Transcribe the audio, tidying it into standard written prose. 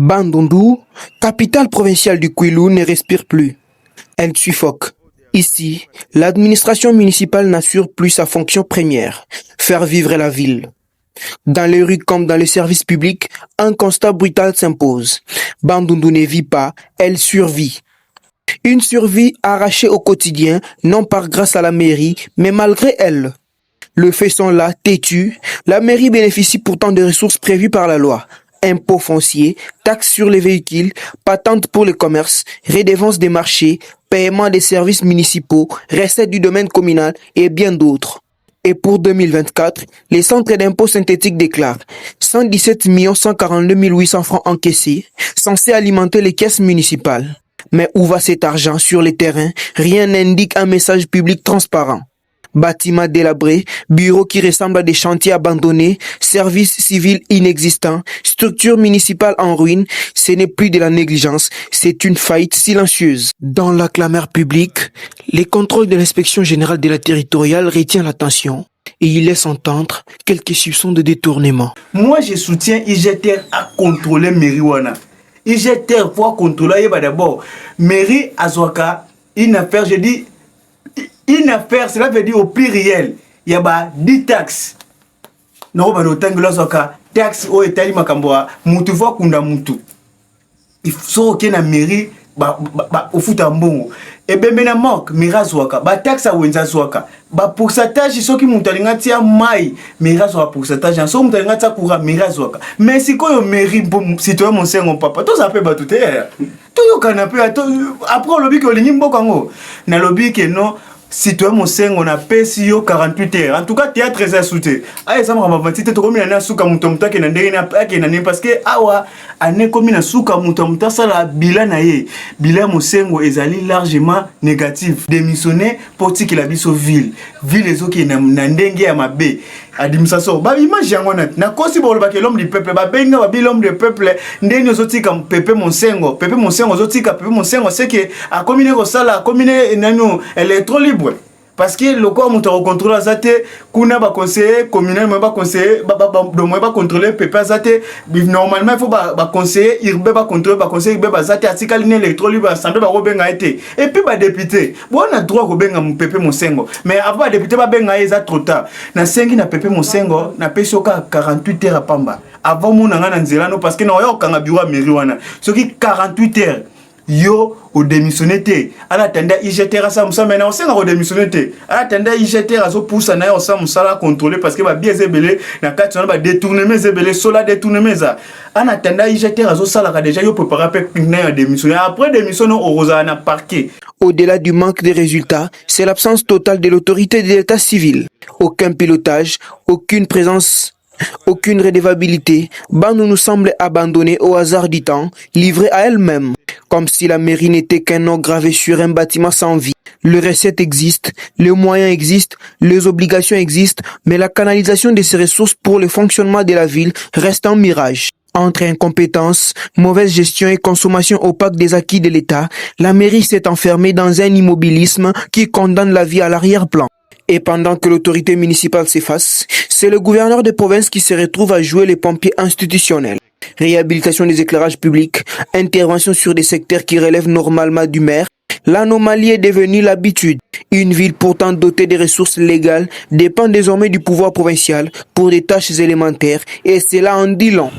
Bandundu, capitale provinciale du Kwilu, ne respire plus. Elle suffoque. Ici, l'administration municipale n'assure plus sa fonction première, faire vivre la ville. Dans les rues comme dans les services publics, un constat brutal s'impose. Bandundu ne vit pas, elle survit. Une survie arrachée au quotidien, non par grâce à la mairie, mais malgré elle. Le fait sont là, têtus. La mairie bénéficie pourtant des ressources prévues par la loi. Impôts fonciers, taxes sur les véhicules, patentes pour les commerces, redevance des marchés, paiement des services municipaux, recettes du domaine communal et bien d'autres. Et pour 2024, les centres d'impôts synthétiques déclarent 117 142 800 francs encaissés, censés alimenter les caisses municipales. Mais où va cet argent sur les terrains? Rien n'indique un message public transparent. Bâtiments délabrés, bureaux qui ressemblent à des chantiers abandonnés, services civils inexistants, structures municipales en ruine, ce n'est plus de la négligence, c'est une faillite silencieuse. Dans la clameur publique, les contrôles de l'inspection générale de la territoriale retiennent l'attention et il laisse entendre quelques soupçons de détournement. Moi, je soutiens IGTR à contrôler Meriwana. IGTR pour contrôler d'abord. Mairie Azwaka, une affaire, je dis, une affaire, cela veut dire au pluriel. Il y a 10 taxes. Non, bah, le tangle Azwaka, taxes au État, Makamboa, Moutuva Kunda Moutu. Il faut qu'il y ait une mairie, au foot en bon. Et bien, maintenant, manque, Mirazwaka, taxe à Wenzazwaka. Pourcentage, ceux qui montent à tia mai, Mirazwaka, pourcentage, ceux qui montent à tia coura, Mirazwaka. Mais si quand on mairie, si tu as mon sein, mon papa, tout ça peut battre tout est. Tout le canapé, après, le lobby que le nimbo kango. Na lobby que non. Si tu as mon sein, on a payé 48 heures. En tout cas, théâtre est soutenu. Ah, ça m'a dit que tu as mis un souka moutomta qui n'a pas parce que awa année comme une souka moutomta ça la bilan naie. Bilan mon sein est largement négatif. Démissionner pour qu'il habite sur ville. Ville les autres qui n'endengue à ma baie. Administration. Bah image yango na kosi bolo ba l'homme du peuple ba benga ba l'homme du peuple ndeni ozoti kam pepe monsengo ozoti ka pepe monsengo c'est que a commune ko sala commune nanu elle est trop libre parce que le corps monte au contrôle azate kuna ba conseiller communal ba conseiller ba contrôler pepe azate normalement il faut ba conseiller irbe ba contrôler ba conseiller irbe ba azate atika ligne électro libre assemblée ba robenga été et puis ba député bon on a droit ko benga pepe monsengo mais avant ba député ba benga eza trop tard na sengi na pepe monsengo na pesoka 48 heures à pamba avant mon nanga nzela no parce que na yo kanga bureau mairie wana soki 48 heures yo au démissionné té à l'attendre IGTR ça musa maintenant on sait au démissionné té à l'attendre IGTR azo poussa na yo ça musa contrôler parce que ba bien zebelé na kati on ba détourner mes zebelé sola détourner mes à attendre IGTR azo sala ka déjà yo préparer na démissionner après démissionner au rosa na parquet. Au-delà du manque de résultats, c'est l'absence totale de l'autorité de l'état civil. Aucun pilotage, aucune présence, aucune redevabilité. Bandundu nous semble abandonnée au hasard du temps, livrée à elle-même. Comme si la mairie n'était qu'un nom gravé sur un bâtiment sans vie. Les recettes existent, les moyens existent, les obligations existent, mais la canalisation de ces ressources pour le fonctionnement de la ville reste un mirage. Entre incompétence, mauvaise gestion et consommation opaque des acquis de l'État, la mairie s'est enfermée dans un immobilisme qui condamne la vie à l'arrière-plan. Et pendant que l'autorité municipale s'efface, c'est le gouverneur de province qui se retrouve à jouer les pompiers institutionnels. Réhabilitation des éclairages publics, intervention sur des secteurs qui relèvent normalement du maire, l'anomalie est devenue l'habitude. Une ville pourtant dotée de ressources légales dépend désormais du pouvoir provincial pour des tâches élémentaires et cela en dit long.